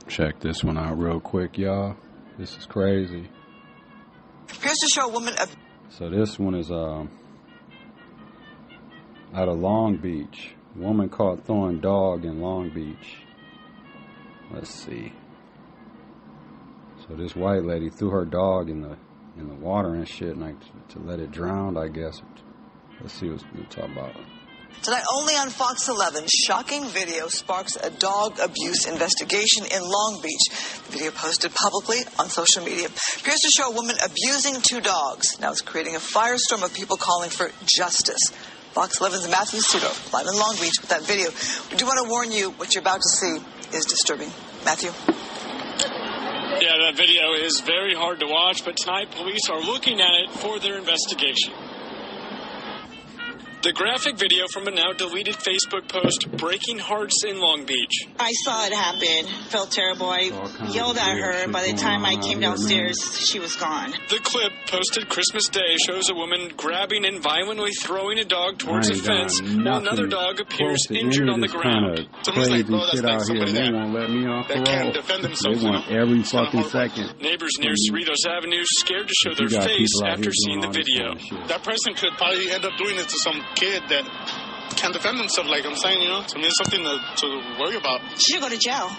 Check this one out real quick, y'all. This is crazy. Appears to show a woman. So this one is out of Long Beach. Woman caught throwing dog in Long Beach. Let's see. So this white lady threw her dog in the water and shit, like to let it drown, I guess. Let's see what we're talking about. Tonight, only on Fox 11, shocking video sparks a dog abuse investigation in Long Beach. The video posted publicly on social media appears to show a woman abusing two dogs. Now it's creating a firestorm of people calling for justice. Fox 11's Matthew Seedorf, live in Long Beach with that video. We do want to warn you, what you're about to see is disturbing. Matthew? Yeah, that video is very hard to watch, but tonight police are looking at it for their investigation. The graphic video from a now deleted Facebook post, breaking hearts in Long Beach. I saw it happen. Felt terrible. I yelled at her. By the time I came downstairs, she was gone. The clip, posted Christmas Day, shows a woman grabbing and violently throwing a dog towards a fence while another dog appears injured on the ground. Crazy shit out here. They won't let me off parole. They want every fucking second. Neighbors near Cerritos Avenue scared to show their face after seeing the video. That person could probably end up doing it to some kid that can't defend himself, like I'm saying, you know? To me, it's something to worry about. She should go to jail.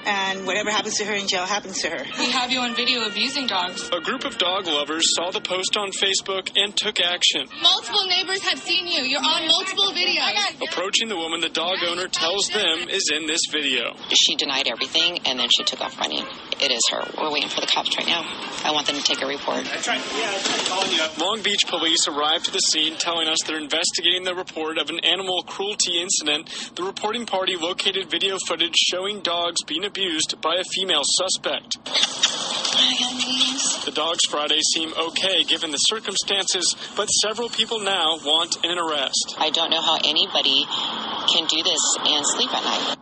And whatever happens to her in jail happens to her. We have you on video abusing dogs. A group of dog lovers saw the post on Facebook and took action. Multiple neighbors have seen you. You're on multiple videos. Approaching the woman the dog owner tells them is in this video. She denied everything, and then she took off running. It is her. We're waiting for the cops right now. I want them to take a report. I tried calling you up. Long Beach police arrived to the scene telling us they're investigating the report of an animal cruelty incident. The reporting party located video footage showing dogs being abused by a female suspect. The dogs Friday seem okay given the circumstances, but several people now want an arrest. I don't know how anybody can do this and sleep at night.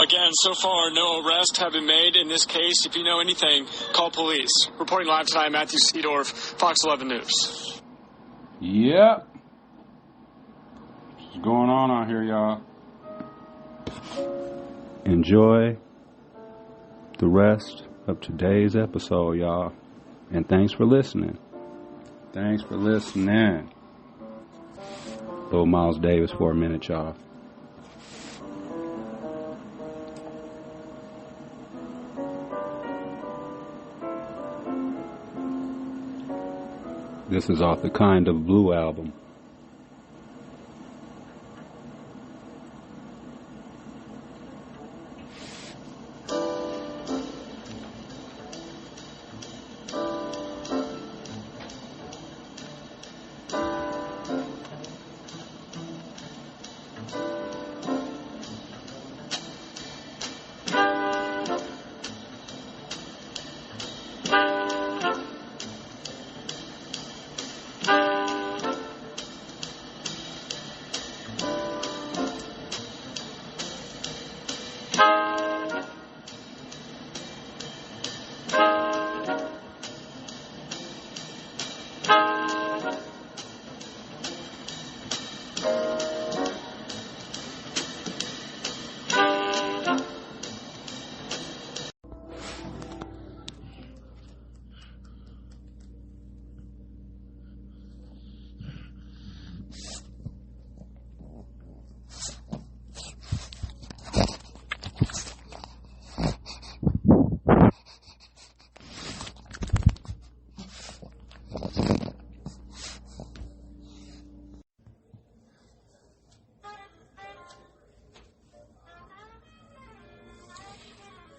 Again, so far, no arrests have been made in this case. If you know anything, call police. Reporting live tonight, Matthew Seedorf, Fox 11 News. Yep. What's going on out here, y'all? Enjoy the rest of today's episode, y'all. And thanks for listening. Thanks for listening. Little Miles Davis for a minute, y'all. This is off the Kind of Blue album.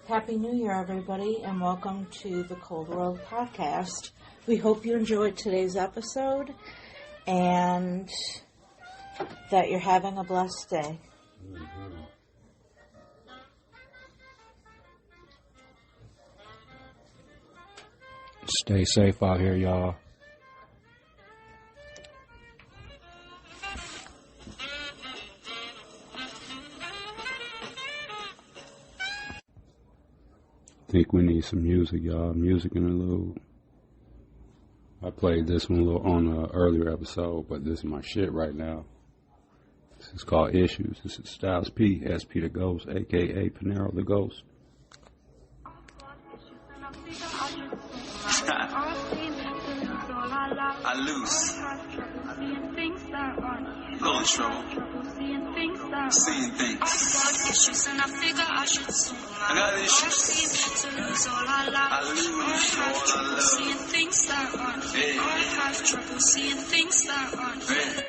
Happy New Year, everybody, and welcome to the Cold World Podcast. We hope you enjoyed today's episode and that you're having a blessed day. Stay safe out here, y'all. I think we need some music, y'all. Music in a little. I played this one a little on an earlier episode, but this is my shit right now. This It's called Issues. This is Styles P, SP the Ghost, a.k.a. Panero the Ghost. I lose. Little trouble. Seeing things. I got issues. I lose all I love. Yeah.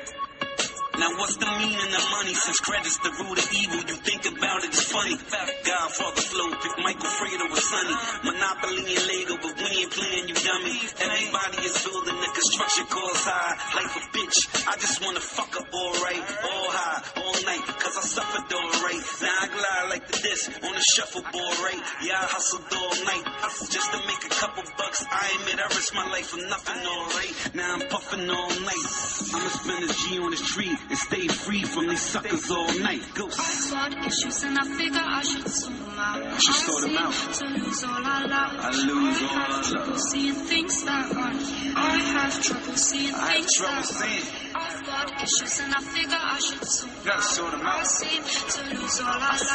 Now what's the meaning of money? Since credit's the root of evil, you think about it, it's funny. Godfather flow, pick Michael Fredo with Sonny. Monopoly and Lego, but we ain't playing, you dummy. Everybody is building the construction costs high. Life a bitch, I just wanna fuck up alright. All high, all night, cause I suffered alright. Now I glide like this, on a shuffleboard, right? Yeah, I hustled all night, just to make a couple bucks. I admit I risked my life for nothing, alright. Now I'm puffing all night. I'ma spend a G on this tree and stay free from these suckers all night. Ghost. I got issues and I figure I should sort them out. I should sort them out. To lose all I love. I lose all I love. Seeing things that aren't here. I have trouble seeing things that aren't. I've got issues and I figure I should sort them out. Gotta sort them out. I seem to lose all I love.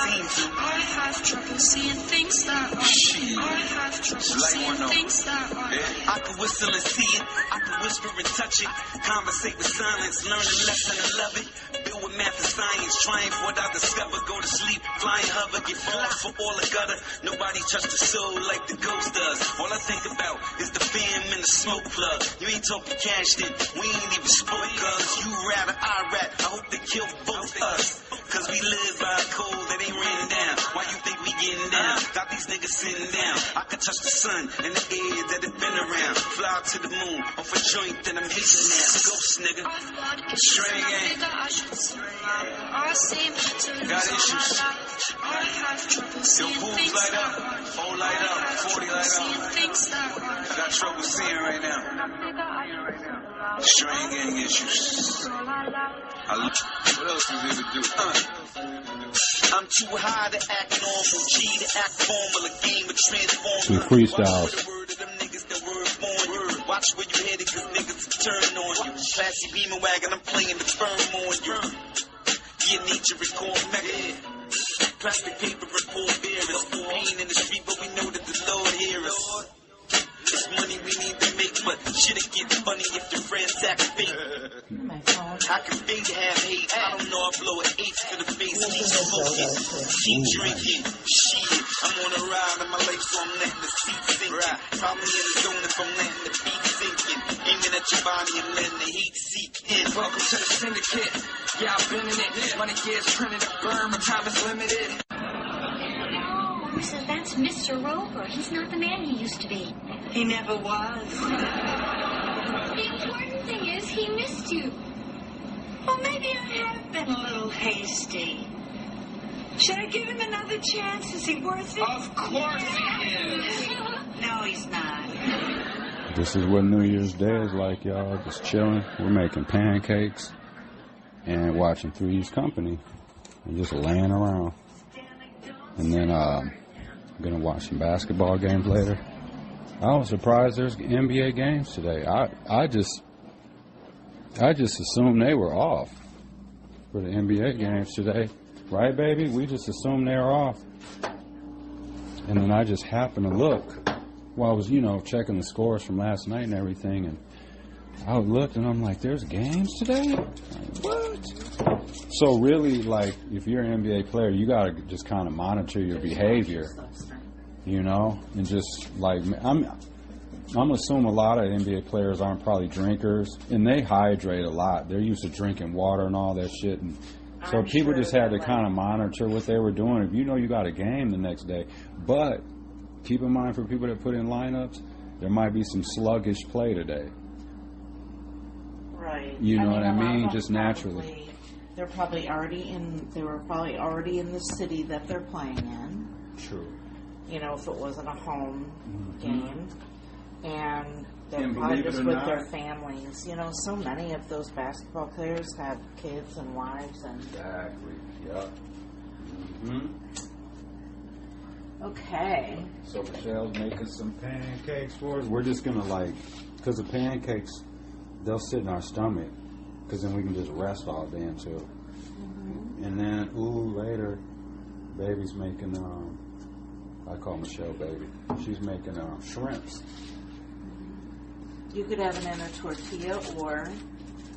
I have trouble seeing things that aren't. I have trouble seeing things that aren't. I can whistle and see it. I can whisper and touch it. Conversate with silence. Learn a lesson and love it. Build with math and science. Triumph what I discover. Go to sleep. Fly and hover. Get falls for all the gutter. Nobody touch the soul like the ghost does. All I think about is the fam and the smoke plug. You ain't talking cash then. We ain't even spoke cause you rap or I rap. I hope they kill both us. Cause we live by a code that ain't written down. Why you think we getting down? Got these niggas sitting down. I can touch the sun and the air that it been around. Fly to the moon off a joint that I'm hitting now. Ghost nigga. String gang. Got issues. Your pools light up. Whole light up. 40 light up. I got trouble seeing right now. String gang issues. What else is there to do? I'm too high to act normal, G to act formal, a game of transform. Some freestyles. Watch where you headed, cause niggas will turn on you. Classy beamer wagon, I'm playing the firm on you. Yeah, nature record mega. Plastic paper report bearers. Pain in the street, but we know that the Lord hear us. It's money we need to make, but shit'll get funny if your friends act fake. I can fake have hate. I don't know, I blow an H to the face. Keep smoking, keep drinking. Shit, I'm on a ride in my life, so I'm letting the seat sinking. Probably in the zone if I'm letting the beat sinking. Aiming at your body and letting the heat seep in. Welcome to the syndicate. Yeah, I've been in it. Money gets printed up, burn. My time is limited. So that's Mr. Roper. He's not the man he used to be. He never was. The important thing is he missed you. Well, maybe I have been a little hasty. Should I give him another chance? Is he worth it? Of course he is. No, he's not. This is what New Year's Day is like, y'all. Just chilling. We're making pancakes and watching Three's Company and just laying around. And then I'm going to watch some basketball games later. I was surprised there's NBA games today. I just assumed they were off for the NBA games today. Right, baby? We just assumed they were off. And then I just happened to look while I was, checking the scores from last night and everything. And I looked and I'm like, there's games today? Like, what? So really, like, if you're an NBA player, you got to just kind of monitor your behavior, and just, like, I'm assuming a lot of NBA players aren't probably drinkers, and they hydrate a lot. They're used to drinking water and all that shit, and so people just had to kind of monitor what they were doing. If you got a game the next day, but keep in mind for people that put in lineups, there might be some sluggish play today. Right. You know what I mean? Just naturally. They were probably already in the city that they're playing in. True. If it wasn't a home game. And they're probably just with their families. So many of those basketball players have kids and wives and... Exactly. Yep. Okay. So Michelle's making some pancakes for us. We're just going to, because the pancakes, they'll sit in our stomach, because then we can just rest all day until And then, later, baby's making, I call Michelle baby. She's making shrimps. You could have it in a tortilla, or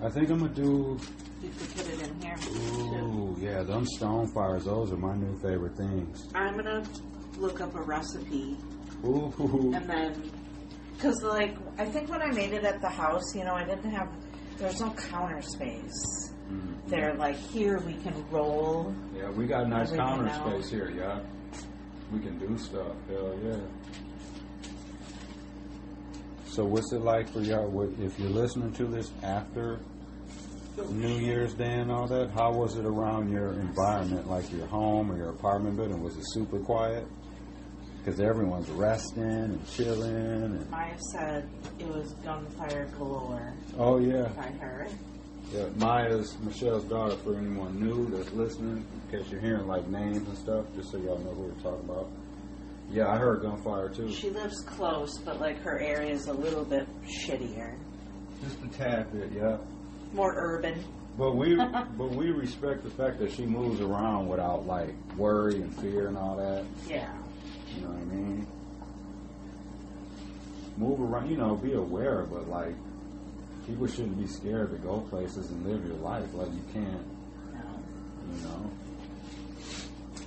I think I'm going to do... You could put it in here. Ooh, yeah, them stone fires, those are my new favorite things. I'm going to look up a recipe. Ooh. And then, because, like, I think when I made it at the house, you know, I didn't have, there's no counter space. Mm-hmm. They're like, here we can roll. Yeah, we got nice counter space here, yeah. We can do stuff, hell yeah. So what's it like for y'all, if you're listening to this after New Year's Day and all that, how was it around your environment, like your home or your apartment building? Was it super quiet? Because everyone's resting and chilling. And Maya said it was gunfire galore. Oh, yeah. I heard. Yeah, Maya's Michelle's daughter, for anyone new that's listening, in case you're hearing, like, names and stuff, just so y'all know who we're talking about. Yeah, I heard gunfire, too. She lives close, but, like, her area is a little bit shittier. Just a tad bit, yeah. More urban. But we respect the fact that she moves around without, like, worry and fear and all that. Yeah. You know what I mean? Move around, you know, be aware, but, like, people shouldn't be scared to go places and live your life like you can't. No. You know?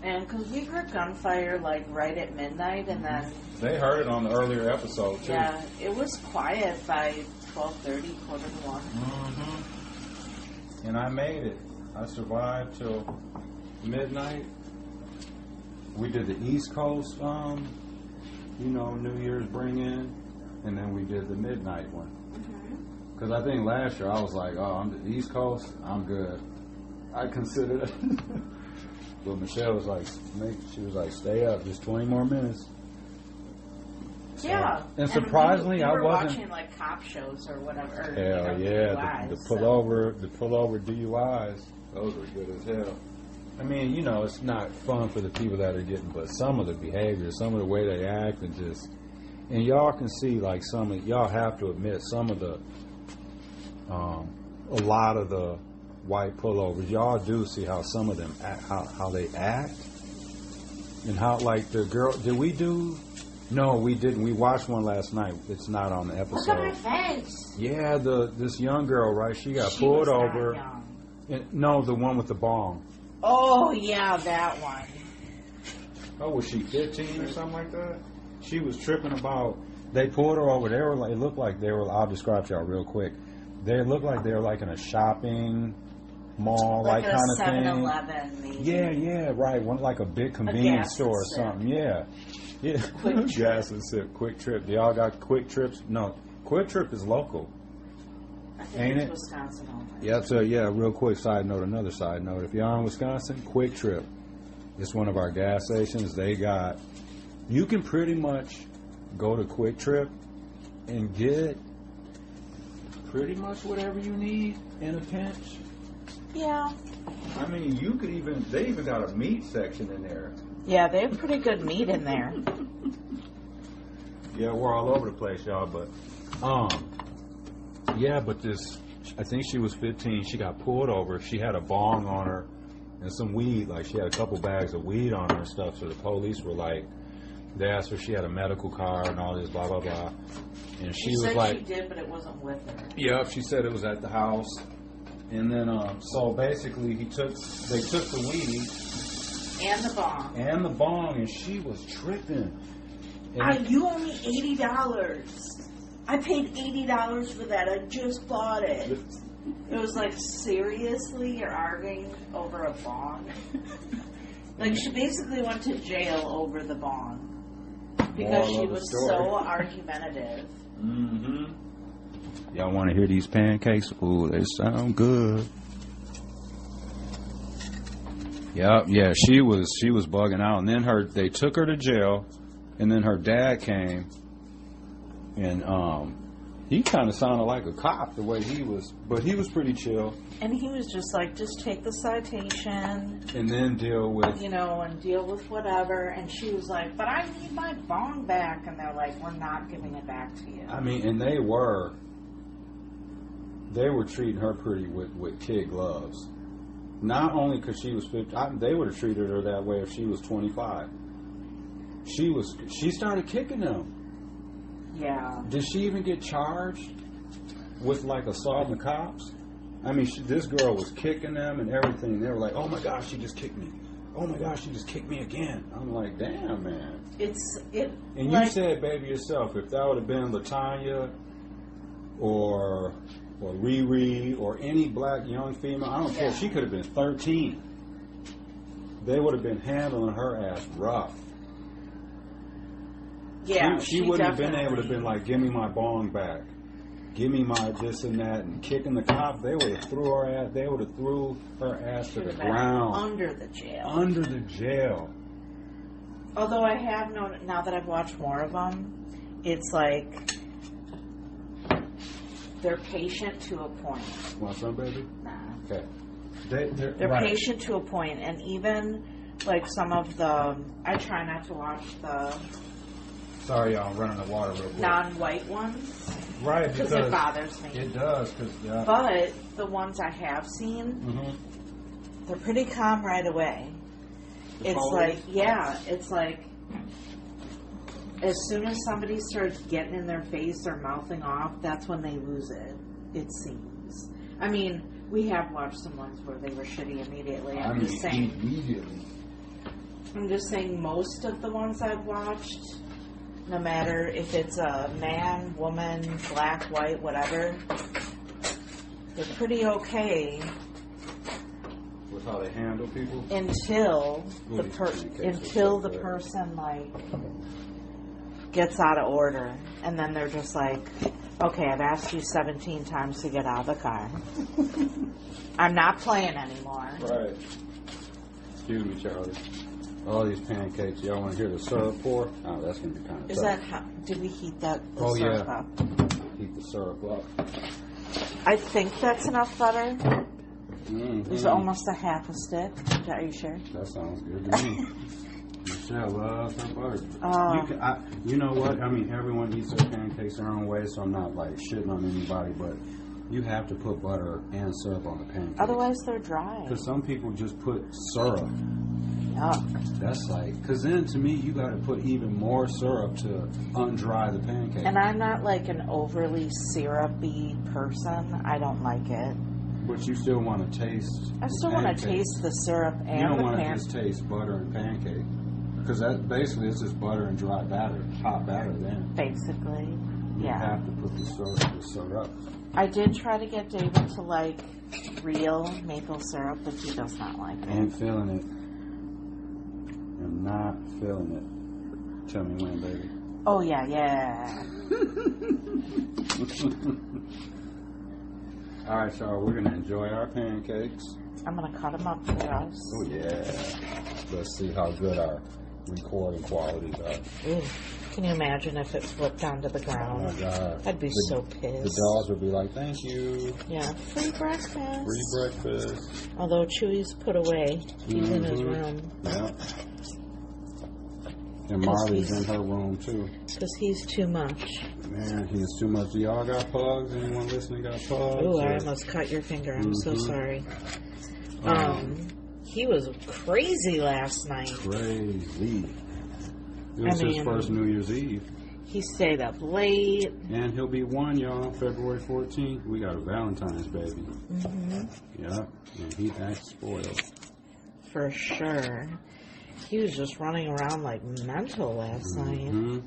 And because we heard gunfire, like, right at midnight, and then... They heard it on the earlier episode, too. Yeah, it was quiet by 12:30, 1:45. Mm-hmm. And I made it. I survived till midnight. We did the East Coast, New Year's bring-in, and then we did the midnight one. Because I think last year I was like, I'm the East Coast, I'm good. I considered it. But Michelle was like, stay up, just 20 more minutes. So, yeah. And surprisingly, I wasn't watching, like, cop shows or whatever. Hell yeah, the pullover DUIs, those were good as hell. I mean, you know, it's not fun for the people that are getting, but some of the behavior, some of the way they act, and y'all can see, like, y'all have to admit, some of the, a lot of the white pullovers, y'all do see how some of them act, how they act, and how, like, the girl, no, we didn't. We watched one last night. It's not on the episode. Look at my face. Yeah, this young girl, right? She got pulled over. No, the one with the bong. Oh, yeah, that one. Oh, was she 15 or something like that? She was tripping about, they pulled her over. They were like, it looked like they were, I'll describe to y'all real quick. They looked like they were like in a shopping mall, like kind of thing. 7-Eleven, maybe. Yeah, right. One like a big convenience store or something. Yeah. Quick Gas and Sip, Quick Trip. Do y'all got Quick Trips? No, Quick Trip is local. I think ain't it's it? Wisconsin only. Yep, so real quick another side note. If y'all in Wisconsin, Quick Trip. It's one of our gas stations. You can pretty much go to Quick Trip and get pretty much whatever you need in a pinch. Yeah. I mean, they even got a meat section in there. Yeah, they have pretty good meat in there. Yeah, we're all over the place, y'all, but I think she was 15. She got pulled over. She had a bong on her and some weed. Like, she had a couple bags of weed on her and stuff. So the police were like, they asked her if she had a medical card and all this, blah, blah, blah. And she was like, she did, but it wasn't with her. Yep, she said it was at the house. And then, so basically, they took the weed. And the bong. And she was tripping. You owe me $80. I paid $80 for that. I just bought it. It was like, seriously? You're arguing over a bong? Like, she basically went to jail over the bong. Because she was so argumentative. Mm-hmm. Y'all want to hear these pancakes? Ooh, they sound good. Yeah, she was bugging out, and then they took her to jail, and then her dad came, and he kind of sounded like a cop the way he was, but he was pretty chill. And he was just like, just take the citation, and then deal with whatever. And she was like, but I need my bong back, and they're like, we're not giving it back to you. I mean, and they were treating her pretty with kid gloves. Not only because she was 50, they would have treated her that way if she was 25. She started kicking them. Yeah. Did she even get charged with like assaulting the cops? I mean, this girl was kicking them and everything. They were like, "Oh my gosh, she just kicked me. Oh my gosh, she just kicked me again." I'm like, "Damn, man." And you said, baby, yourself, if that would have been LaTanya or Riri or any black young female, I don't care. She could have been 13. They would have been handling her ass rough. Yeah, she wouldn't have been able to been like, "Give me my bong back. Give me my this and that," and kicking the cop. They would have threw her ass. They would have threw her ass to the ground. Under the jail. Under the jail. Although I have known, now that I've watched more of them, it's like they're patient to a point. Want some, baby? Nah. Okay. They're right. patient to a point, and even like some of the, I try not to watch the. Sorry, y'all, I'm running the water real quick. Non-white ones. Right, because it bothers me. It does, but the ones I have seen, they're pretty calm right away. It's like as soon as somebody starts getting in their face or mouthing off, that's when they lose it. It seems. I mean, we have watched some ones where they were shitty immediately. I'm just saying. Immediately. I'm just saying most of the ones I've watched, no matter if it's a man, woman, black, white, whatever, they're pretty okay. With how they handle people? Until the person, like, gets out of order. And then they're just like, "Okay, I've asked you 17 times to get out of the car. I'm not playing anymore." Right. Excuse me, Charlie. All these pancakes, y'all want to hear the syrup pour? Oh, that's going to be kind of tough. Is that how, did we heat that syrup up? Heat the syrup up. I think that's enough butter. Mm-hmm. It's almost a half a stick. Are you sure? That sounds good to me. Michelle loves her butter. You know what? I mean, everyone eats their pancakes their own way, so I'm not like shitting on anybody, but you have to put butter and syrup on the pancakes. Otherwise, they're dry. Because some people just put syrup. Yuck. That's like, because then to me, you got to put even more syrup to undry the pancake. And I'm not like an overly syrupy person. I don't like it. But you still want to taste. I still want to taste the syrup and the pancake. You don't want to just taste butter and pancake. Because that basically it's just butter and dry batter, hot batter then. Basically, yeah. You have to put the syrup. I did try to get David to like real maple syrup, but he does not like it. Ain't feeling it. I'm not feeling it. Tell me when, baby. Oh, yeah. All right, y'all, we're going to enjoy our pancakes. I'm going to cut them up for us. Oh, yeah. Let's see how good our recording qualities are. Ooh. Can you imagine if it flipped onto the ground? Oh, my God. I'd be so pissed. The dogs would be like, "Thank you." Yeah, free breakfast. Free breakfast. Although Chewy's put away. He's in his room. Yeah. And Marley's in her room, too. Because he's too much. Man, he is too much. Do y'all got pugs? Anyone listening got pugs? Oh, I almost cut your finger. I'm so sorry. He was crazy last night. Crazy. It was his first New Year's Eve. He stayed up late. And he'll be 1, y'all, February 14th. We got a Valentine's baby. Mm-hmm. Yeah, and he acts spoiled. For sure. He was just running around like mental last night.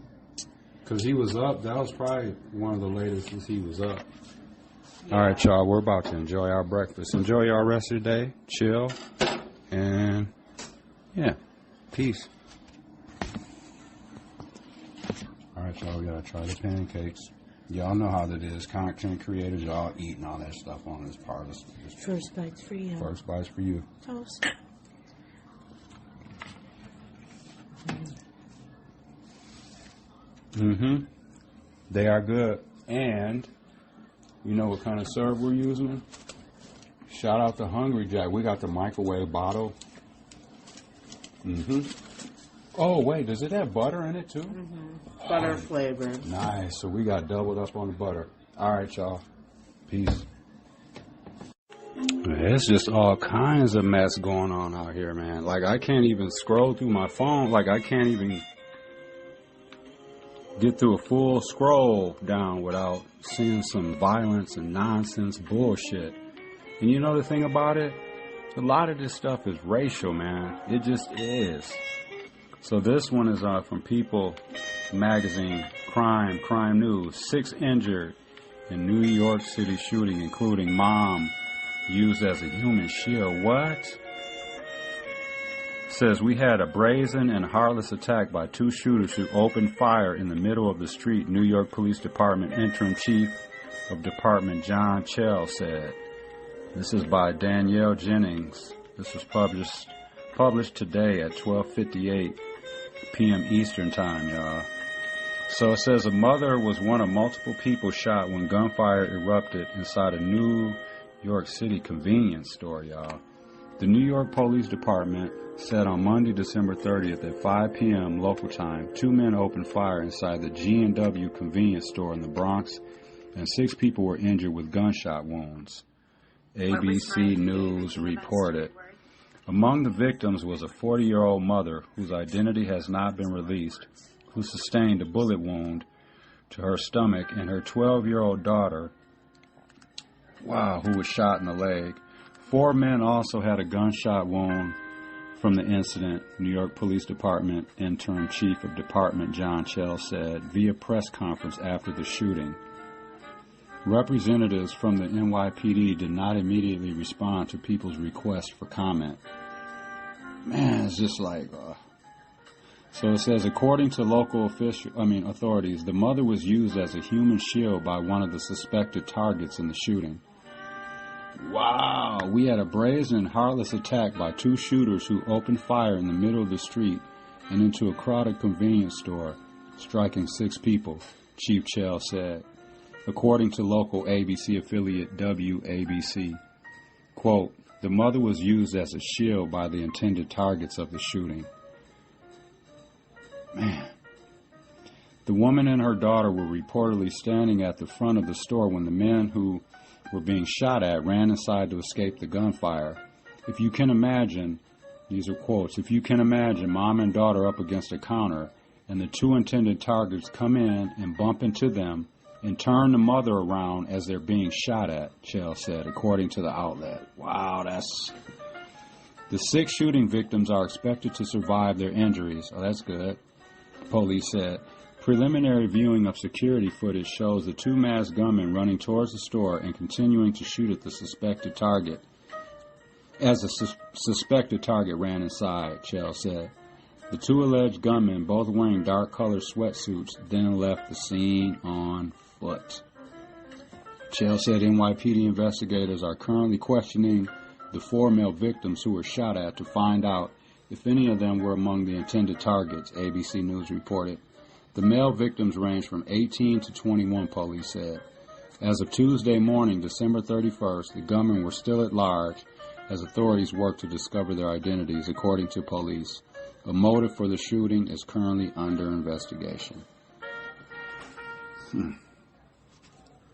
Because he was up. That was probably one of the latest since he was up. Yeah. All right, y'all. We're about to enjoy our breakfast. Enjoy your rest of the day. Chill. And, yeah. Peace. All right, y'all. We got to try the pancakes. Y'all know how that is. Content creators, y'all eating all that stuff on this part. First bites for you. First bites for you. Toast. They are good. And you know what kind of syrup we're using? Shout out to Hungry Jack. We got the microwave bottle. Oh, wait. Does it have butter in it, too? Butter flavored. Nice. So we got doubled up on the butter. All right, y'all. Peace. There's just all kinds of mess going on out here, man. Like, I can't even scroll through my phone. Like, I can't even get through a full scroll down without seeing some violence and nonsense bullshit. And you know the thing about it? A lot of this stuff is racial, man. It just is. So this one is from People Magazine, Crime News. 6 injured in New York City shooting, including mom used as a human shield. What? Says we had a brazen and heartless attack by 2 shooters who opened fire in the middle of the street, New York Police Department Interim Chief of Department John Chell said. This is by Danielle Jennings. This was published today at 12:58 p.m. Eastern Time, y'all. So it says a mother was one of multiple people shot when gunfire erupted inside a New York City convenience store, y'all. The New York Police Department said on Monday, December 30th at 5 p.m. local time, 2 men opened fire inside the G&W convenience store in the Bronx, and 6 people were injured with gunshot wounds. ABC News reported. Among the victims was a 40-year-old mother whose identity has not been released, who sustained a bullet wound to her stomach, and her 12-year-old daughter, who was shot in the leg. 4 men also had a gunshot wound from the incident, New York Police Department Interim Chief of Department John Chell said via press conference after the shooting. Representatives from the NYPD did not immediately respond to people's request for comment. Man, it's just like... So it says, according to local authorities, the mother was used as a human shield by one of the suspected targets in the shooting. Wow, we had a brazen and heartless attack by 2 shooters who opened fire in the middle of the street and into a crowded convenience store, striking 6 people, Chief Chell said, according to local ABC affiliate WABC. Quote, the mother was used as a shield by the intended targets of the shooting. Man. The woman and her daughter were reportedly standing at the front of the store when the men who were being shot at ran inside to escape the gunfire. If you can imagine, these are quotes, if you can imagine mom and daughter up against a counter and the 2 intended targets come in and bump into them and turn the mother around as they're being shot at, Chell said, according to the outlet. Wow, that's... The 6 shooting victims are expected to survive their injuries. Oh, that's good. Police said. Preliminary viewing of security footage shows the 2 masked gunmen running towards the store and continuing to shoot at the suspected target. As the suspected target ran inside, Chell said. The 2 alleged gunmen, both wearing dark-colored sweatsuits, then left the scene on foot. Chell said NYPD investigators are currently questioning the 4 male victims who were shot at to find out if any of them were among the intended targets, ABC News reported. The male victims range from 18 to 21, police said. As of Tuesday morning, December 31st, the gunmen were still at large as authorities worked to discover their identities, according to police. A motive for the shooting is currently under investigation.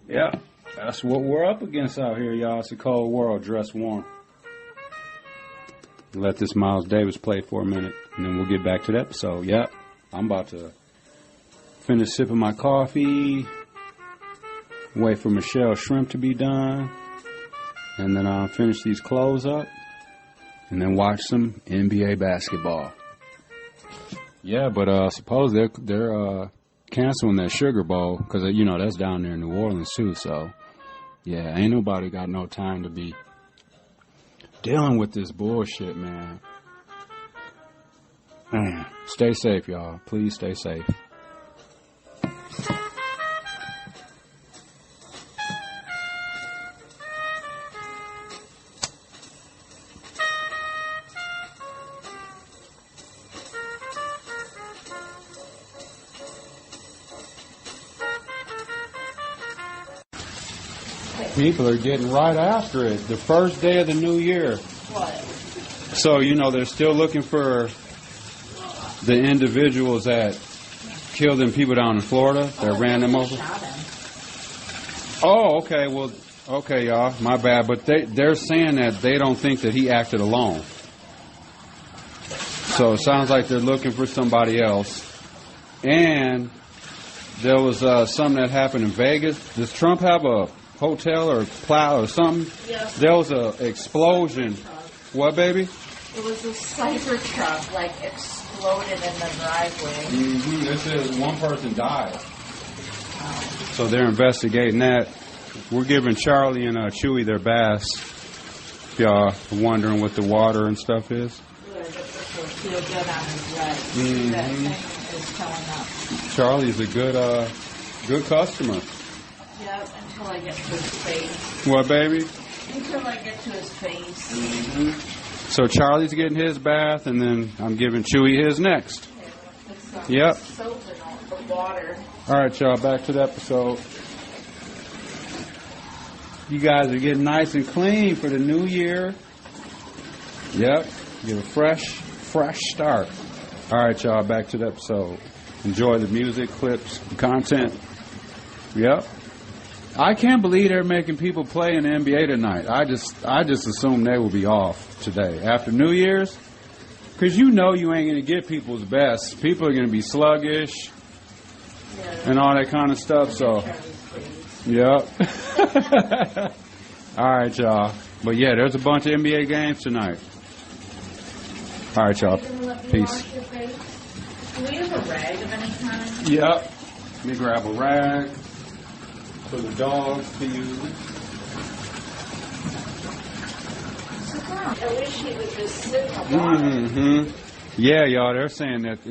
Yeah, that's what we're up against out here, y'all. It's a cold world. Dress warm. Let this Miles Davis play for a minute, and then we'll get back to the episode. Yep, I'm about to finish sipping my coffee, wait for Michelle Shrimp to be done, and then I'll finish these clothes up, and then watch some NBA basketball. Yeah, but suppose they're canceling that Sugar Bowl, because, you know, that's down there in New Orleans, too, so, yeah, ain't nobody got no time to be dealing with this bullshit, man. Stay safe, y'all. Please stay safe. People are getting right after it. The first day of the new year. What? So, you know, they're still looking for the individuals that killed them people down in Florida that ran them over. Shot him. Oh, okay. Well, Okay, y'all, my bad, but they're saying that they don't think that he acted alone. So it sounds like they're looking for somebody else. And there was something that happened in Vegas. Does Trump have a hotel or plow or something? Yes. There was an explosion. What, baby? It was a cyber truck, exploded in the driveway. Mm-hmm. This is one person died. So they're investigating that. We're giving Charlie and Chewy their baths. If y'all wondering what the water and stuff is. Good. This will feel good on his legs. Mm-hmm. That thing is telling up. Charlie's a good customer. Yep, until I get to his face. What, baby? Until I get to his face. Mm-hmm. So Charlie's getting his bath, and then I'm giving Chewy his next. Yep. Soap and all the water. All right, y'all, back to the episode. You guys are getting nice and clean for the new year. Yep. Get a fresh start. All right, y'all, back to the episode. Enjoy the music, clips, content. Yep. I can't believe they're making people play in the NBA tonight. I just assumed they will be off today after New Year's, because you know you ain't going to get people's best. People are going to be sluggish and all that kind of stuff. So, yep. All right, y'all. But yeah, there's a bunch of NBA games tonight. All right, y'all. Peace. Do we have a rag of any kind? Yep. Let me grab a rag for the dogs to use. I wish he would just sit in the water. Mm-hmm. Yeah, y'all, they're saying that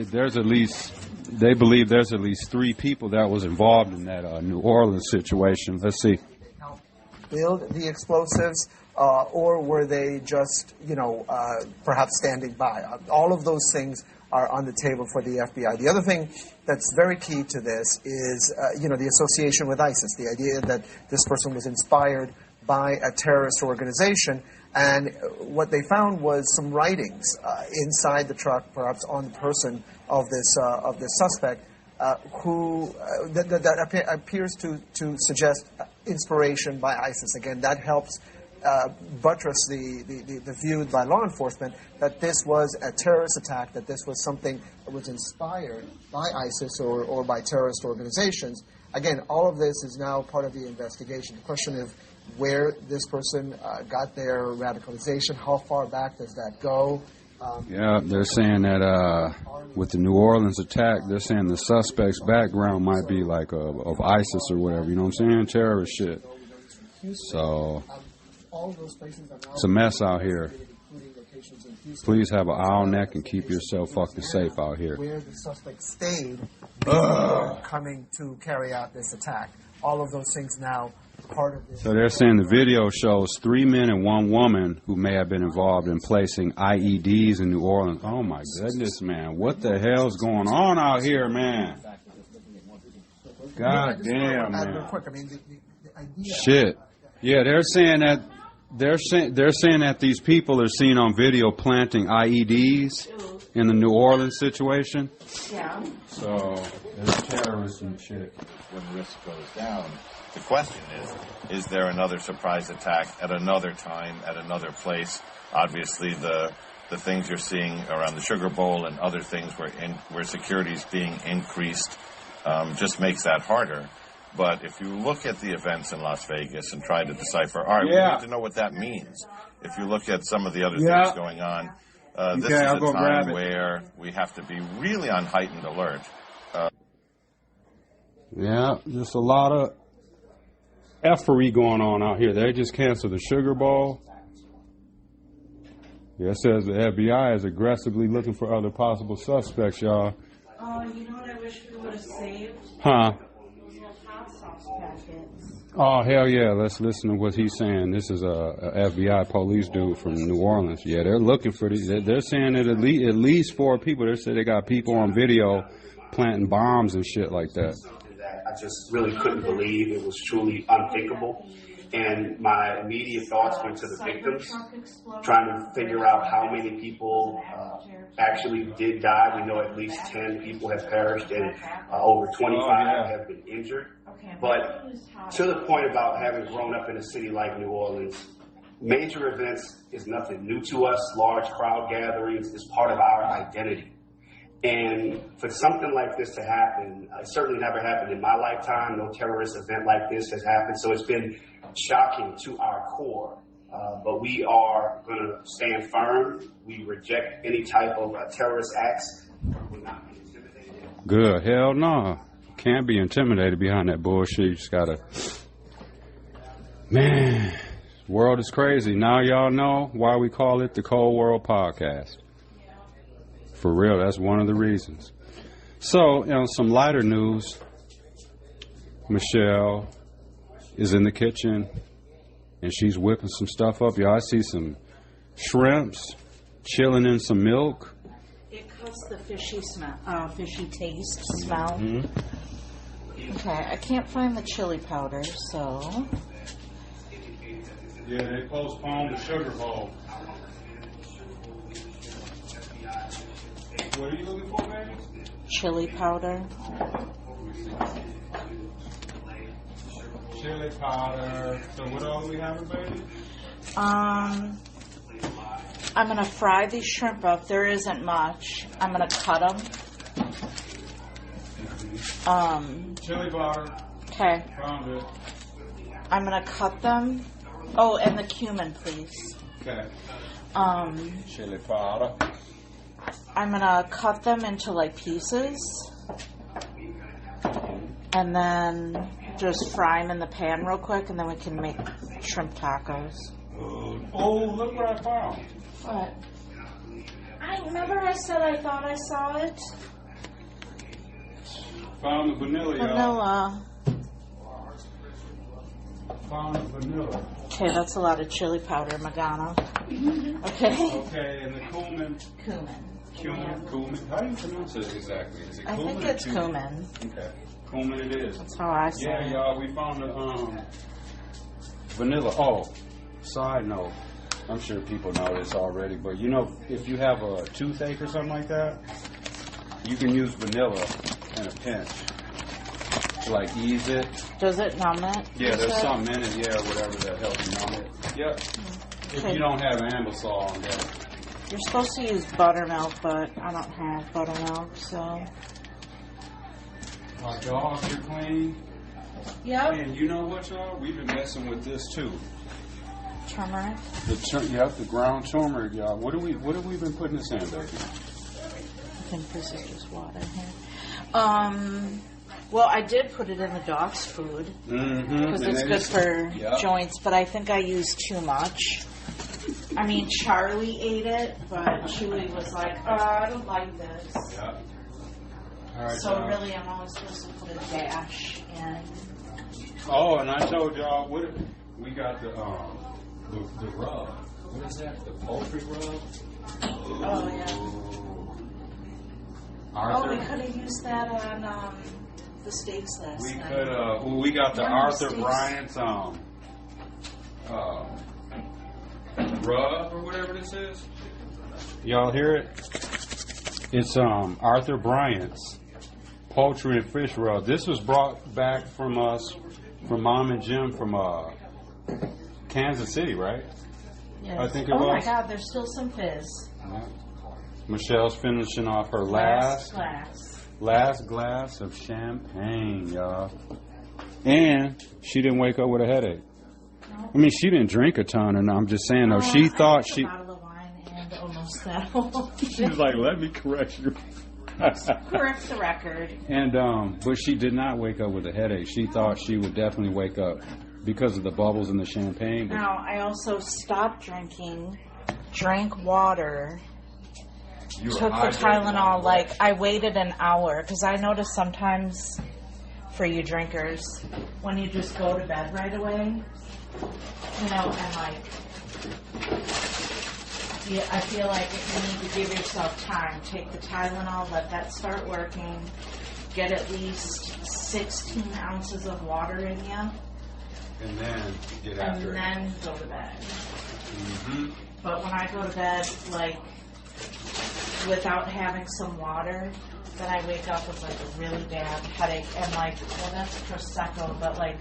they believe there's at least 3 people that was involved in that New Orleans situation. Let's see. Build the explosives, or were they just, perhaps standing by? All of those things are on the table for the FBI. The other thing that's very key to this is, the association with ISIS, the idea that this person was inspired by a terrorist organization. And what they found was some writings inside the truck, perhaps on the person of this suspect, who appears to suggest inspiration by ISIS. Again, that helps buttress the view by law enforcement that this was a terrorist attack, that this was something that was inspired by ISIS or by terrorist organizations. Again, all of this is now part of the investigation. The question of where this person got their radicalization, how far back does that go? Yeah, they're saying that with the New Orleans attack, they're saying the suspect's background might be like of ISIS or whatever, you know what I'm saying? Terrorist shit. So, it's a mess out here. Please have an eye on neck and keep yourself fucking safe out here. Where the suspect stayed before coming to carry out this attack. All of those things now part of this. So they're saying the video shows 3 men and 1 woman who may have been involved in placing IEDs in New Orleans. Oh my goodness, man. What the hell's going on out here, man? God damn, man. Shit. Yeah, they're saying that these people are seen on video planting IEDs in the New Orleans situation. Yeah. So there's terrorists and shit. When risk goes down, the question is there another surprise attack at another time, at another place? Obviously, the things you're seeing around the Sugar Bowl and other things where security is being increased just makes that harder. But if you look at the events in Las Vegas and try to decipher, all right, we need to know what that means. If you look at some of the other things going on, this is a time where we have to be really on heightened alert. Yeah, just a lot of effery going on out here. They just canceled the Sugar Bowl. Yeah, it says the FBI is aggressively looking for other possible suspects, y'all. Oh, you know what I wish we would have saved? Huh? Those hot sauce packets. Oh, hell yeah. Let's listen to what he's saying. This is a FBI police dude from New Orleans. Yeah, they're looking for these. They're saying that at least 4 people. They said they got people on video planting bombs and shit like that. I just really couldn't believe it was truly unthinkable. And my immediate thoughts went to the victims, trying to figure out how many people actually did die. We know at least 10 people have perished and over 25 have been injured. But to the point about having grown up in a city like New Orleans, major events is nothing new to us. Large crowd gatherings is part of our identity. And for something like this to happen, it certainly never happened in my lifetime. No terrorist event like this has happened. So it's been shocking to our core. But we are going to stand firm. We reject any type of terrorist acts. We're not being intimidated. Good. Hell no. Can't be intimidated behind that bullshit. You just gotta... Man, the world is crazy. Now y'all know why we call it the Cold World Podcast. For real, that's one of the reasons. So, some lighter news. Michelle is in the kitchen, and she's whipping some stuff up. Y'all, I see some shrimps chilling in some milk. It cuts the fishy taste smell. Mm-hmm. Okay, I can't find the chili powder, so... Yeah, they postponed the sugar bowl. What are you looking for, baby? Chili powder. Chili powder. So what else we having, baby? I'm going to fry these shrimp up. There isn't much. I'm going to cut them. Chili powder. Okay. Found it. I'm going to cut them. Oh, and the cumin, please. Okay. Chili powder. I'm going to cut them into, pieces. And then just fry them in the pan real quick, and then we can make shrimp tacos. Oh, look what I found. What? I remember I said I thought I saw it. Found the vanilla, y'all. Vanilla. Found the vanilla. Okay, that's a lot of chili powder, Magana. Okay. Okay, and the cumin. Cumin. How do you pronounce it exactly? Is it cumin? I think it's cumin. Okay. Cumin it is. That's how I say it. Yeah, y'all, we found the vanilla. Oh, side note. I'm sure people know this already, but if you have a toothache or something like that, you can use vanilla in a pinch to ease it. Does it numb it? Yeah, there's something in it, whatever that helps you numb it. Yep. Okay. If you don't have Ambisol on that. You're supposed to use buttermilk, but I don't have buttermilk, so. Our dogs are clean. Yep. And you know what, y'all? We've been messing with this too. Turmeric. The ground turmeric, y'all. What have we been putting this in, baby? I think this is just water here. Well, I did put it in the dog's food because it's good for joints, but I think I used too much. I mean, Charlie ate it, but Chewie was like, "Oh, I don't like this." Yeah. All right, so really, I'm only supposed to put a dash in. Oh, and I told y'all we got the rub. What is that? The poultry rub? Oh yeah. Arthur? Oh, we could have used that on the steaks last night. We could. We got the Arthur Bryant's rub or whatever this is. Y'all hear it? It's Arthur Bryant's poultry and fish rub. This was brought back from us, from Mom and Jim from Kansas City, right? Yes. I think it was. Oh my God, there's still some fizz. Yeah. Michelle's finishing off her last glass of champagne, y'all. And she didn't wake up with a headache. No. I mean, she didn't drink a ton, and I'm just saying, though, she thought she... a bottle of wine and almost that whole... She was like, let me correct you. Correct the record. And, but she did not wake up with a headache. She thought she would definitely wake up because of the bubbles in the champagne. Now, I also stopped drinking, drank water... Took the Tylenol, I waited an hour, because I notice sometimes, for you drinkers, when you just go to bed right away, and I feel like you need to give yourself time. Take the Tylenol, let that start working, get at least 16 ounces of water in you, and then get after it. And then go to bed. Mm-hmm. But when I go to bed, without having some water, then I wake up with like a really bad headache. And like, well, that's Prosecco, but like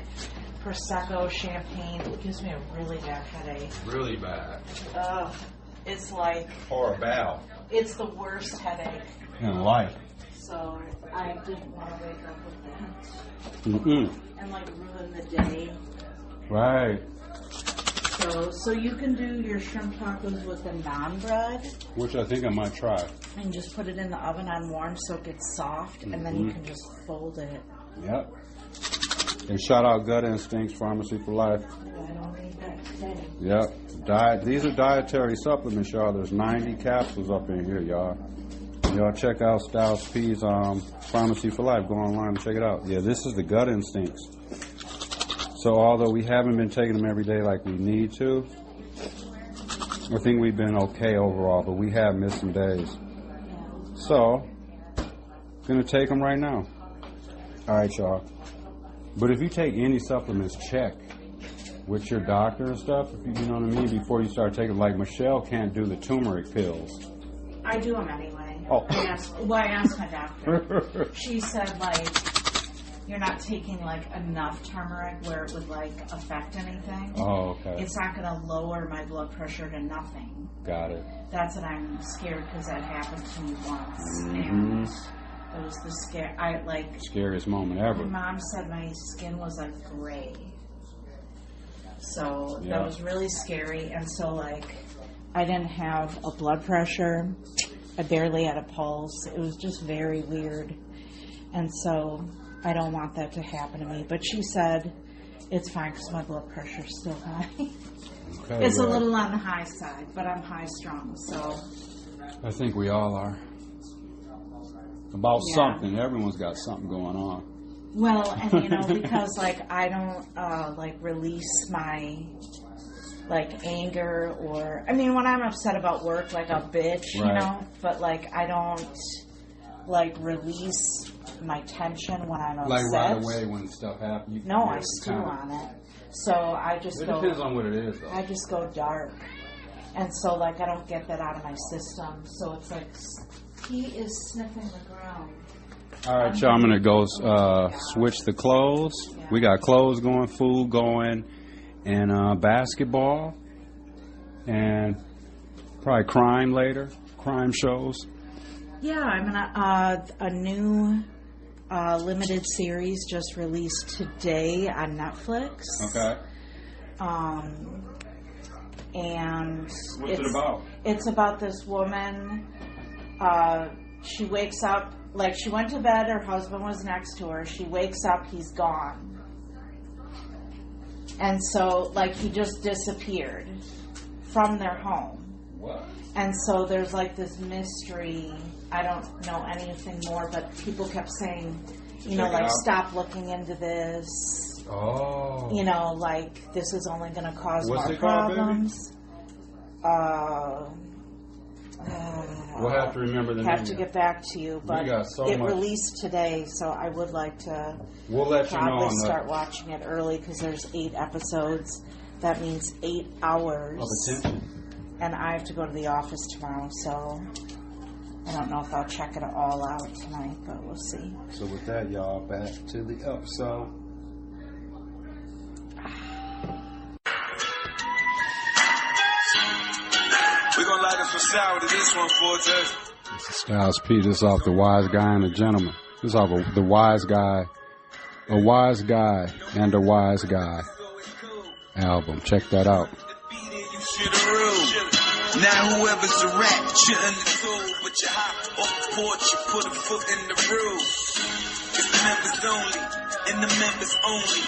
Prosecco, champagne, it gives me a really bad headache. Really bad. It's like... Horrible. It's the worst headache. In life. So I didn't want to wake up with that. Mm-mm. And like ruin the day. Right. So you can do your shrimp tacos with the naan bread. Which I think I might try. And just put it in the oven on warm so it gets soft, and then you can just fold it. Yep. And shout out Gut Instincts Pharmacy for Life. I don't need that today. Yep. These are dietary supplements, y'all. There's 90 capsules up in here, y'all. Y'all check out Styles P's Pharmacy for Life. Go online and check it out. Yeah, this is the Gut Instincts. So although we haven't been taking them every day like we need to, I think we've been okay overall, but we have missed some days. So, going to take them right now. All right, y'all. But if you take any supplements, check with your doctor and stuff, if you know what I mean, before you start taking. Like Michelle can't do the turmeric pills. I do them anyway. Oh. I asked my doctor. She said, like, you're not taking, like, enough turmeric where it would, like, affect anything. Oh, okay. It's not going to lower my blood pressure to nothing. Got it. That's what I'm scared, because that happened to me once. Mm-hmm. And it was the scariest moment ever. My mom said my skin was, like, gray. So that was really scary. And so, like, I didn't have a blood pressure. I barely had a pulse. It was just very weird. And so I don't want that to happen to me. But she said it's fine because my blood pressure's still high. Okay, it's a little on the high side, but I'm high strung, so. I think we all are. About something. Everyone's got something going on. Well, and you know, because like I don't like release my like anger or, I mean, when I'm upset about work, like a bitch, you know, but like I don't like release my tension when I'm upset. Like right away when stuff happens? No, I stew on it. So I just go... It depends on what it is, though. I just go dark. And so, like, I don't get that out of my system. So it's like, he is sniffing the ground. All right, y'all, I'm going to go switch the clothes. Yeah. We got clothes going, food going, and basketball, and probably crime later, crime shows. Yeah, I'm a new limited series just released today on Netflix. Okay. And what's it about? It's about this woman. She wakes up, like she went to bed, her husband was next to her. She wakes up, he's gone. And so, like, he just disappeared from their home. What? And so there's like this mystery. I don't know anything more, but people kept saying, you know, like, stop looking into this. Oh. You know, like, this is only going to cause more problems. We'll have to remember the name. Have to get back to you, but it released today, so I would like to probably start watching it early because there's 8 episodes. That means 8 hours of attention. And I have to go to the office tomorrow, so I don't know if I'll check it all out tonight, but we'll see. So with that, y'all, back to the episode. We're going to light up some sour to this one for us. This is Styles P. This is off The Wise Guy and the Gentleman. This is off of The Wise Guy, A Wise Guy and a Wise Guy album. Check that out. Now whoever's a rat, shouldn't have told, but you hop off the porch, you put a foot in the roof. It's the members only, and the members only.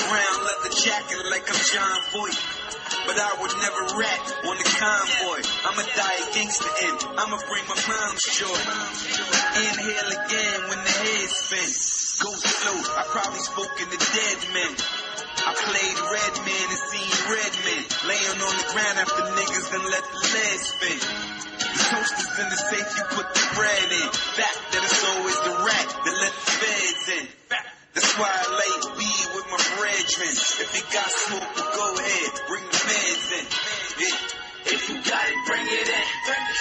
Brown leather jacket like I'm John Voight, but I would never rat on the convoy. I'ma die a gangster in, I'ma bring my mom's joy. Inhale again when the head spin. Go slow, I probably spoken to dead men. I played red man and seen red men laying on the ground after niggas done let the lead spin. The toasters in the safe, you put the bread in. Fact that it's always the rat that let the feds in. That's why I lay weed with my brethren. If you got smoke, well, go ahead, bring the feds in. Yeah. If you got it, bring it in.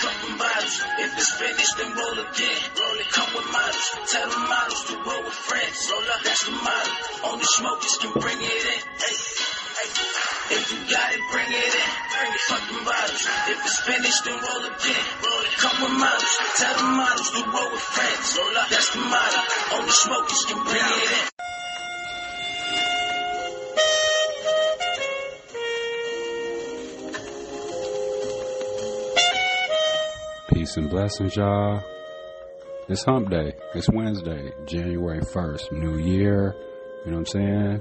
Drop them bottles. If it's spin, then roll again. Roll it, come with models. Tell them models to roll with friends. Roll up, that's the model. Only smokers can bring it in. Hey, hey. If you got it, bring it in. Bring the fucking bottles. If it's finished, then roll again. Roll it, come with models. Tell them models to roll with friends. Roll up, that's the model. Only smokers can bring it in. Peace and blessings, y'all. It's hump day. It's Wednesday, January 1st. New year. You know what I'm saying?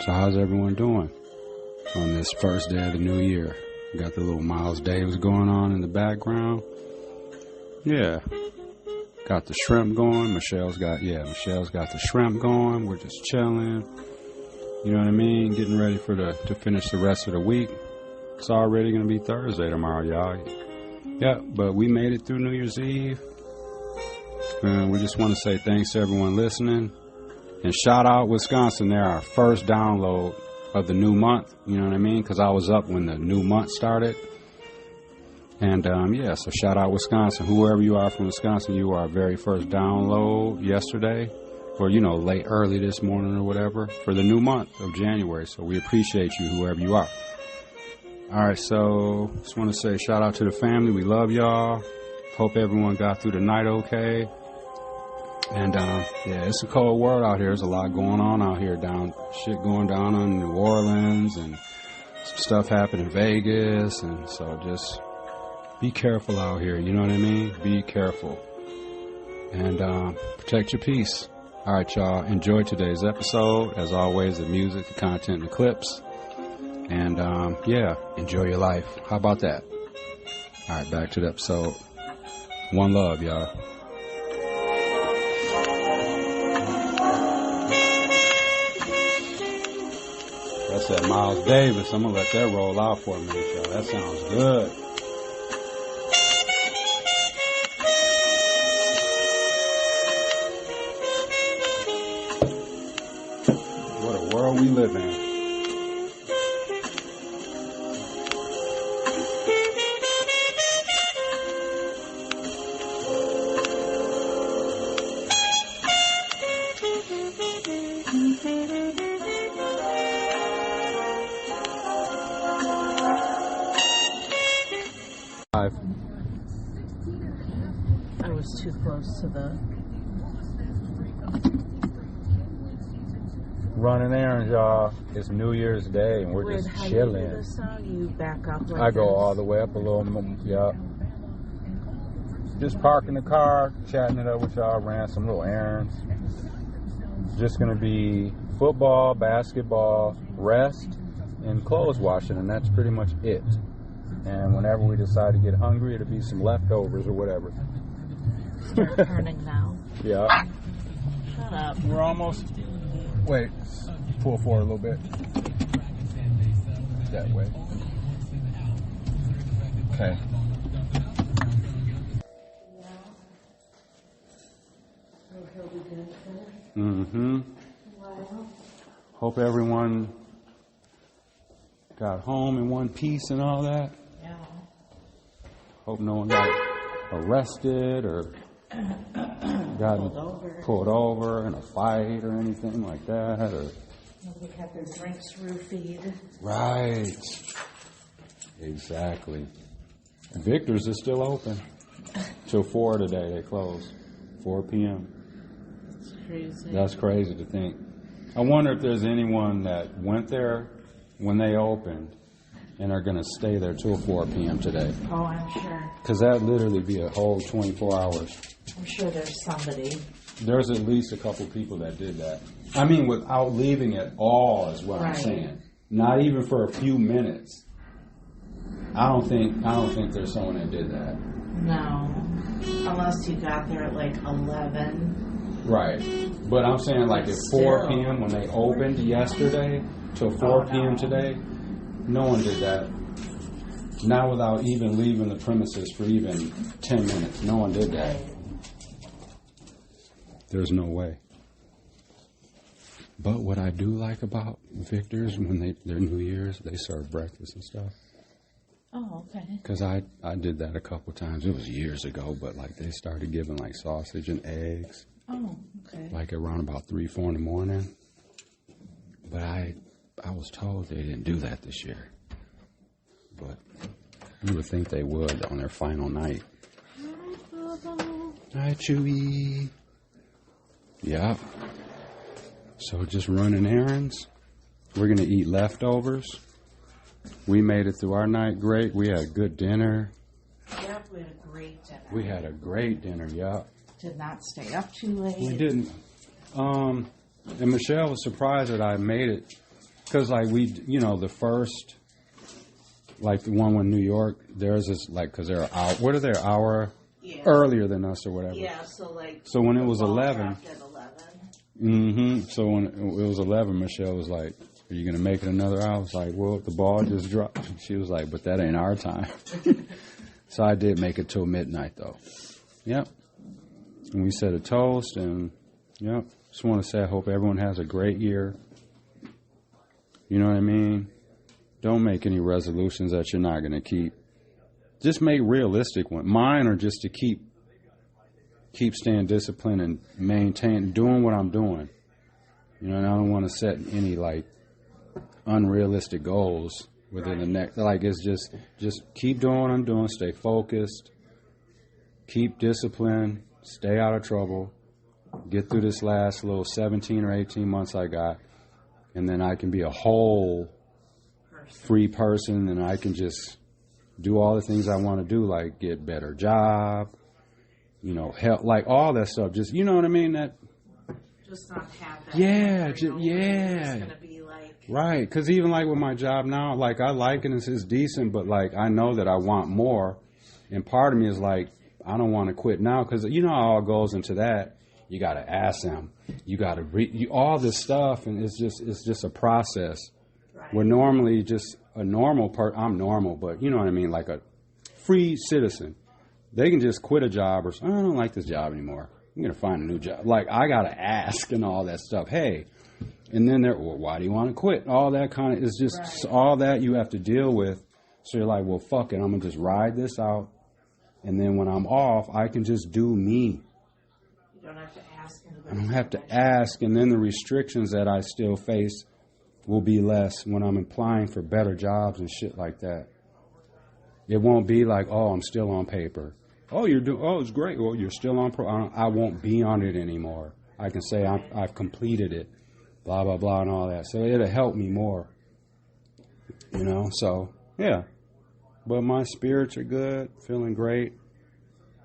So how's everyone doing on this first day of the new year? Got the little Miles Davis going on in the background. Yeah. Got the shrimp going. Michelle's got the shrimp going. We're just chilling. You know what I mean? Getting ready to finish the rest of the week. It's already going to be Thursday tomorrow, y'all. Yeah, but we made it through New Year's Eve. And we just want to say thanks to everyone listening. And shout out Wisconsin. They're our first download of the new month. You know what I mean? Because I was up when the new month started. And, so shout out Wisconsin. Whoever you are from Wisconsin, you were our very first download yesterday. Or, early this morning or whatever for the new month of January. So we appreciate you, whoever you are. All right, so just want to say shout out to the family. We love y'all. Hope everyone got through the night okay. And, it's a cold world out here. There's a lot going on out here. Shit going down in New Orleans and some stuff happened in Vegas. And so just be careful out here. You know what I mean? Be careful. And protect your peace. All right, y'all. Enjoy today's episode. As always, the music, the content, the clips. And, enjoy your life. How about that? All right, back to the episode. One love, y'all. That's that Miles Davis. I'm going to let that roll out for a minute, y'all. That sounds good. What a world we live in. I was too close to the running errands, y'all. It's New Year's Day and we're just chilling. How do you do this song? You back up like I go all the way up a little, yeah. Just parking the car, chatting it up with y'all, ran some little errands. Just gonna be football, basketball, rest, and clothes washing, and that's pretty much it. And whenever we decide to get hungry, it'll be some leftovers or whatever. Start turning now. Yeah. Shut up. We're almost. Wait. Pull forward a little bit. That way. Okay. Mm-hmm. Hope everyone got home in one piece and all that. Yeah. Hope no one got arrested or got pulled over in a fight or anything like that. Or nobody had their drinks roofied. Right. Exactly. Victor's is still open till 4 today. They close 4 p.m. That's crazy. That's crazy to think. I wonder if there's anyone that went there when they opened and are going to stay there till 4 p.m. today. Oh, I'm sure. Because that literally be a whole 24 hours. I'm sure there's somebody. There's at least a couple people that did that. I mean, without leaving at all is what I'm saying. Not even for a few minutes. I don't think there's someone that did that. No. Unless you got there at like 11. Right. But I'm saying like at 4 p.m. when they opened yesterday till 4 p.m. today, no one did that. Not without even leaving the premises for even 10 minutes. No one did that. There's no way. But what I do like about Victor's when their New Year's, they serve breakfast and stuff. Oh, okay. Because I did that a couple times. It was years ago, but like they started giving like sausage and eggs. Oh, okay. Like around about 3, 4 in the morning. But I was told they didn't do that this year. But you would think they would on their final night. Hi, Chewy. Yeah. So just running errands. We're going to eat leftovers. We made it through our night great. We had a good dinner. Yep, we had a great dinner. We had a great dinner, yep. Did not stay up too late. We didn't. And Michelle was surprised that I made it. Because, like, the first, like the one with New York, theirs is, like, because they're out. What are they, hour earlier than us or whatever? Yeah, so, like. So when it was 11. Mm-hmm. So when it was 11, Michelle was like, are you going to make it another hour? I was like, well, the ball just dropped. She was like, but that ain't our time. So I did make it till midnight, though. Yep. And we said a toast, and, yep. Just want to say I hope everyone has a great year. You know what I mean? Don't make any resolutions that you're not going to keep. Just make realistic ones. Mine are just to keep staying disciplined and maintain doing what I'm doing. You know, and I don't want to set any, like, unrealistic goals within the next. Like, it's just keep doing what I'm doing. Stay focused. Keep discipline. Stay out of trouble. Get through this last little 17 or 18 months I got. And then I can be a whole free person, and I can just do all the things I want to do, like get better job, help, like all that stuff. Just, you know what I mean? That just not have that. Yeah, It's gonna be like right. Because even like with my job now, like I like it, it's decent, but like I know that I want more, and part of me is like I don't want to quit now because you know how it all goes into that. You got to ask them. You got to all this stuff, and it's just a process. Right. We're normally just a normal I'm normal, but you know what I mean, like a free citizen. They can just quit a job or I don't like this job anymore. I'm gonna find a new job. Like I got to ask and all that stuff. Hey, and then why do you want to quit? All that kind of is just right. All that you have to deal with. So you're like, well, fuck it. I'm gonna just ride this out, and then when I'm off, I can just do me. You don't have to ask anybody. I don't have to ask, and then the restrictions that I still face will be less when I'm applying for better jobs and shit like that. It won't be like, oh, I'm still on paper. Oh, it's great. Well, you're still on I won't be on it anymore. I can say I've completed it, blah, blah, blah, and all that. So it'll help me more, so, yeah. But my spirits are good, feeling great.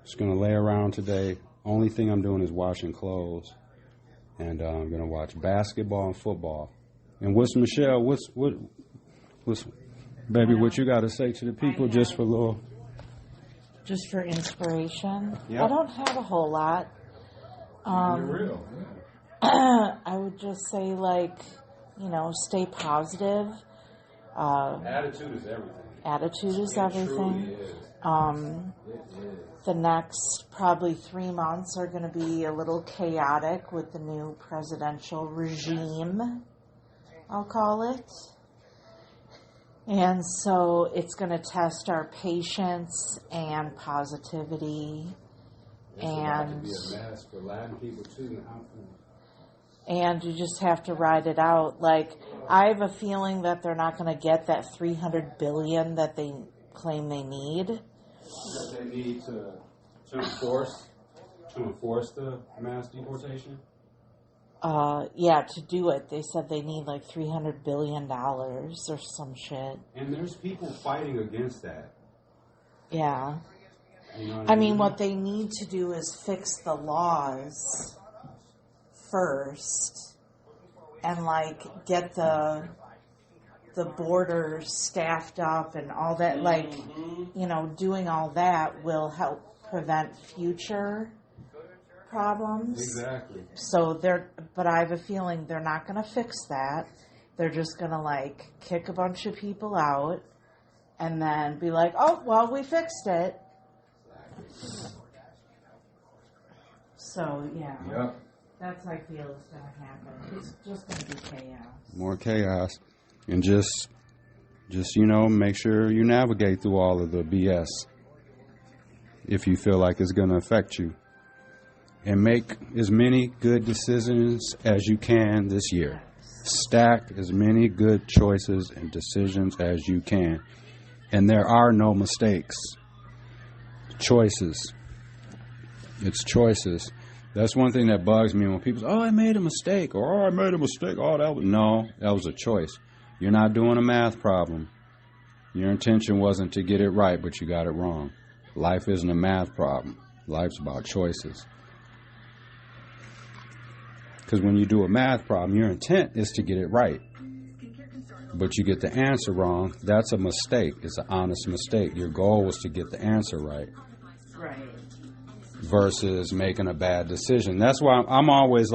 Just going to lay around today. Only thing I'm doing is washing clothes. And I'm going to watch basketball and football. And Michelle, what's baby, what you got to say to the people just for a little? Just for inspiration? Yeah. I don't have a whole lot. You're real. I would just say, stay positive. Attitude is everything. Attitude is it everything. Truly is. The next probably 3 months are going to be a little chaotic with the new presidential regime, I'll call it. And so it's going to test our patience and positivity. It's about to be a mess for Latin people too. And you just have to ride it out. Like, I have a feeling that they're not going to get that $300 billion that they claim they need. That they need to enforce the mass deportation? To do it. They said they need like $300 billion or some shit. And there's people fighting against that. Yeah. You know I mean, what they need to do is fix the laws first and get the borders staffed up and all that. Doing all that will help prevent future problems. Exactly. So but I have a feeling they're not going to fix that. They're just going to kick a bunch of people out and then be like, oh, well, we fixed it. So, yeah. Yep. That's how I feel is going to happen. It's just going to be chaos. More chaos. And just Just, make sure you navigate through all of the BS if you feel like it's going to affect you. And make as many good decisions as you can this year. Stack as many good choices and decisions as you can. And there are no mistakes. Choices. It's choices. That's one thing that bugs me when people say, I made a mistake, or I made a mistake. No, that was a choice. You're not doing a math problem. Your intention wasn't to get it right, but you got it wrong. Life isn't a math problem. Life's about choices. Because when you do a math problem, your intent is to get it right. But you get the answer wrong. That's a mistake. It's an honest mistake. Your goal was to get the answer right. Right. Versus making a bad decision. That's why I'm always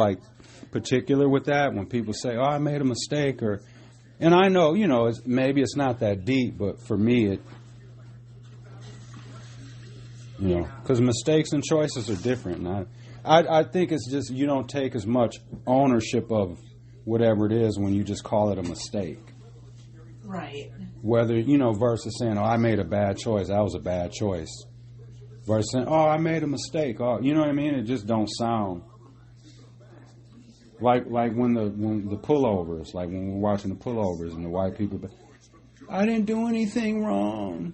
particular with that when people say, I made a mistake, and I know, maybe it's not that deep, but for me, because mistakes and choices are different. And I think it's just you don't take as much ownership of whatever it is when you just call it a mistake. Right. Whether, versus saying, I made a bad choice, that was a bad choice. Versus saying, I made a mistake. You know what I mean? It just don't sound like when the pullovers, like when we're watching the pullovers and the white people, I didn't do anything wrong.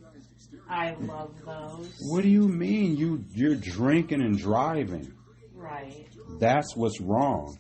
I love those. What do you mean? You're drinking and driving. Right. That's what's wrong.